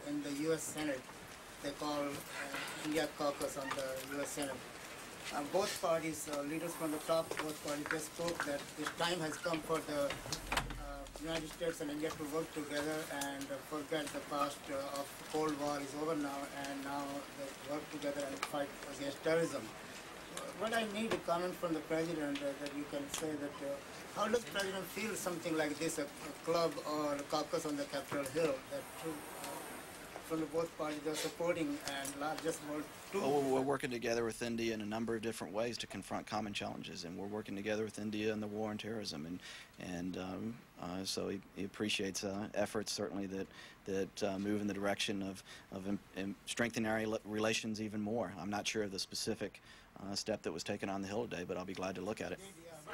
in the U.S. Senate. They call India Caucus on the U.S. Senate. Both parties, leaders from the top, both parties, they spoke that the time has come for the United States and India to work together and forget the past of Cold War is over now, and now they work together and fight against terrorism. What I need a comment from the President that you can say that how does the President feel something like this, a club or a caucus on the Capitol Hill that from the both parties they're supporting and not just about two? Well, we're working together with India in a number of different ways to confront common challenges, and we're working together with India in the war on terrorism, and so he appreciates efforts certainly that move in the direction of strengthening our relations even more. I'm not sure of the specific step that was taken on the Hill today, but I'll be glad to look at it.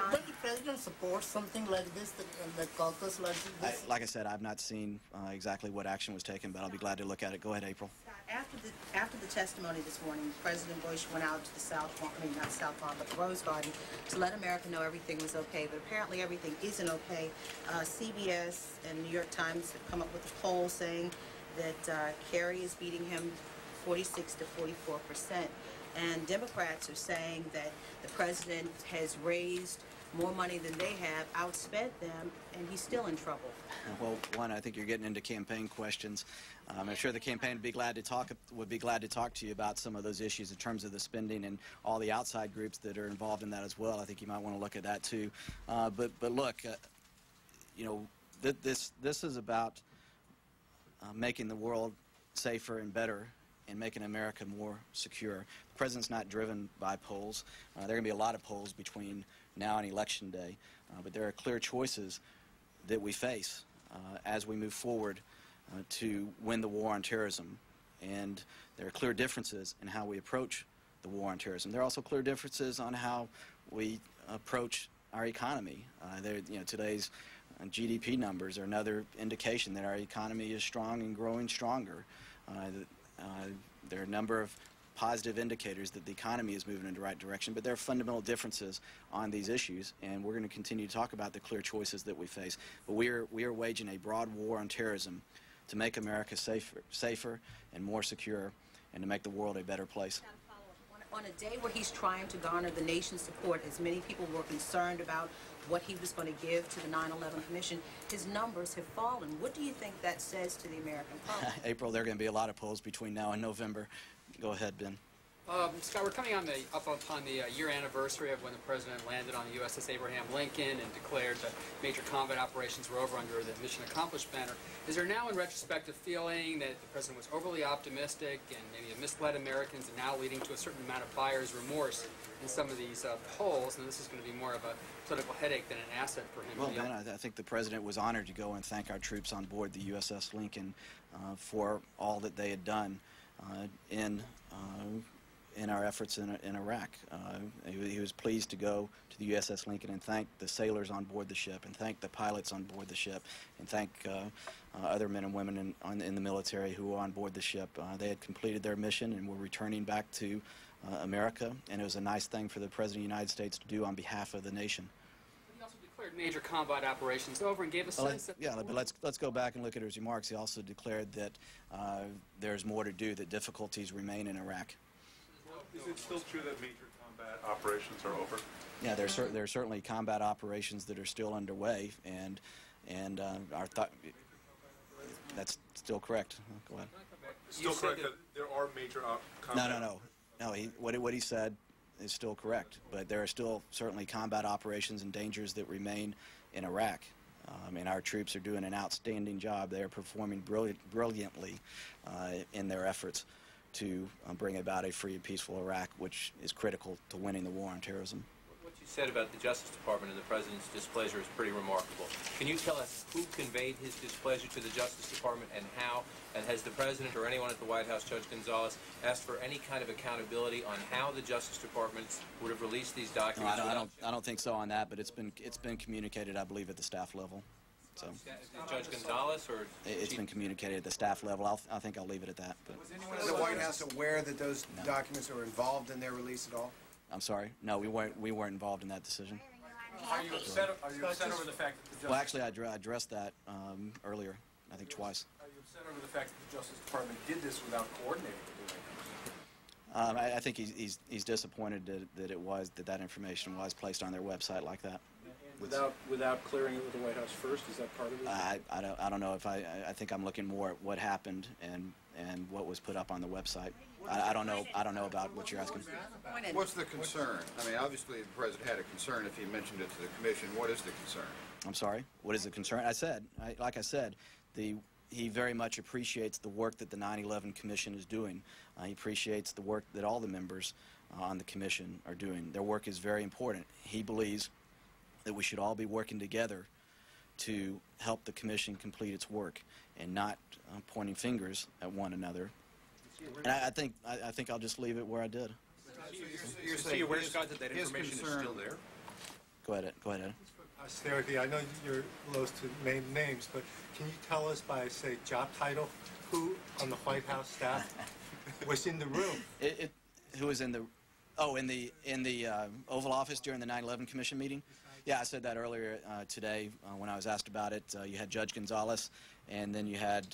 Does the President support something like this, the caucus like this? Like I said, I've not seen exactly what action was taken, but I'll be glad to look at it. Go ahead, April. After the testimony this morning, President Bush went out to the South Lawn, I mean not South Lawn, but the Rose Garden to let America know everything was okay, but apparently everything isn't okay. CBS and New York Times have come up with a poll saying that Kerry is beating him 46 to 44%. And Democrats are saying that the president has raised more money than they have, outspent them, and he's still in trouble. Well, one, I think you're getting into campaign questions. I'm sure the campaign would be glad to talk to you about some of those issues in terms of the spending and all the outside groups that are involved in that as well. I think you might want to look at that too. But look, you know, this is about making the world safer and better and making America more secure. The president's not driven by polls. There are going to be a lot of polls between now and Election Day, but there are clear choices that we face as we move forward to win the war on terrorism. And there are clear differences in how we approach the war on terrorism. There are also clear differences on how we approach our economy. Today's GDP numbers are another indication that our economy is strong and growing stronger. There are a number of positive indicators that the economy is moving in the right direction, but there are fundamental differences on these issues, and we're going to continue to talk about the clear choices that we face. But we are waging a broad war on terrorism to make America safer and more secure, and to make the world a better place. On a day where he's trying to garner the nation's support, as many people were concerned about what he was going to give to the 9/11 Commission, his numbers have fallen. What do you think that says to the American public? April, there are going to be a lot of polls between now and November. Go ahead, Ben. Scott, we're coming up upon the year anniversary of when the President landed on the USS Abraham Lincoln and declared that major combat operations were over under the Mission Accomplished banner. Is there now, in retrospect, a feeling that the President was overly optimistic and maybe misled Americans, and now leading to a certain amount of buyer's remorse in some of these polls, and this is going to be more of a political headache than an asset for him? Well, Ben, I think the President was honored to go and thank our troops on board the USS Lincoln for all that they had done in our efforts in Iraq. He was pleased to go to the USS Lincoln and thank the sailors on board the ship, and thank the pilots on board the ship, and thank other men and women in the military who were on board the ship. They had completed their mission and were returning back to America, and it was a nice thing for the President of the United States to do on behalf of the nation. He also declared major combat operations over and gave a sense that... Yeah, but let's go back and look at his remarks. He also declared that there's more to do, that difficulties remain in Iraq. Is it still true that major combat operations are over? Yeah, there are certainly combat operations that are still underway, and our thought that's still correct. Go ahead. Still correct that there are major combat. No. What he said is still correct, but there are still certainly combat operations and dangers that remain in Iraq. And our troops are doing an outstanding job. They are performing brilliantly in their efforts to bring about a free and peaceful Iraq, which is critical to winning the war on terrorism. What you said about the Justice Department and the President's displeasure is pretty remarkable. Can you tell us who conveyed his displeasure to the Justice Department and how? And has the President or anyone at the White House, Judge Gonzales, asked for any kind of accountability on how the Justice Department would have released these documents? No, I don't think so on that, but it's been communicated, I believe, at the staff level. So, Judge Gonzales, or it's been communicated at the staff level. I think I'll leave it at that. But. Was anyone in the White House aware that those documents were involved in their release at all? I'm sorry. No, we weren't involved in that decision. Are you upset over the fact that the Justice... Well, actually, I addressed that earlier, I think twice. Are you upset over the fact that the Justice Department did this without coordinating with the White House? I think he's disappointed that that information was placed on their website like that. Without clearing it with the White House first, is that part of it? I don't know if I think I'm looking more at what happened and what was put up on the website. I don't know about what you're asking. What's the concern? I mean, obviously the president had a concern if he mentioned it to the commission. What is the concern? I'm sorry. What is the concern? Like I said, he very much appreciates the work that the 9/11 Commission is doing. He appreciates the work that all the members on the commission are doing. Their work is very important. He believes that we should all be working together to help the commission complete its work and not pointing fingers at one another. And I think I'll just leave it where I did. You're So you're aware, his- Scott, that that his information is concern- still there? Go ahead, Ed. Stay with you. I know you're loath to name names, but can you tell us by, say, job title, who on the White House staff was in the room? Who was in the Oval Office during the 9/11 Commission meeting? Yeah, I said that earlier today when I was asked about it. You had Judge Gonzalez, and then you had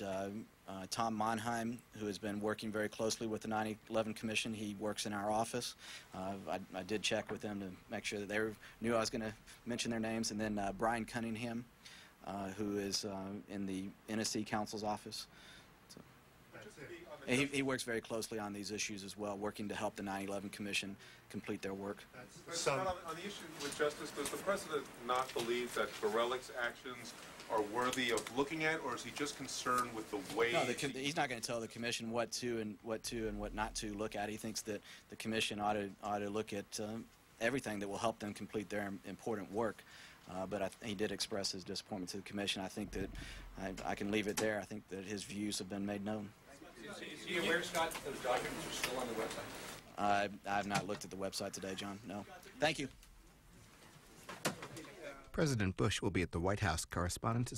Tom Monheim, who has been working very closely with the 9/11 Commission. He works in our office. I did check with them to make sure that they knew I was going to mention their names. And then Brian Cunningham, who is in the NSC Council's office. So, and he works very closely on these issues as well, working to help the 9/11 Commission complete their work. On the issue with justice, does the president not believe that Gorelick's actions are worthy of looking at, or is he just concerned with the way? No, he's not going to tell the commission what to and what not to look at. He thinks that the commission ought to look at everything that will help them complete their important work. But he did express his disappointment to the commission. I think that I can leave it there. I think that his views have been made known. Is he aware, Scott, that those documents are still on the website? I have not looked at the website today, John. No. Thank you. President Bush will be at the White House. Correspondent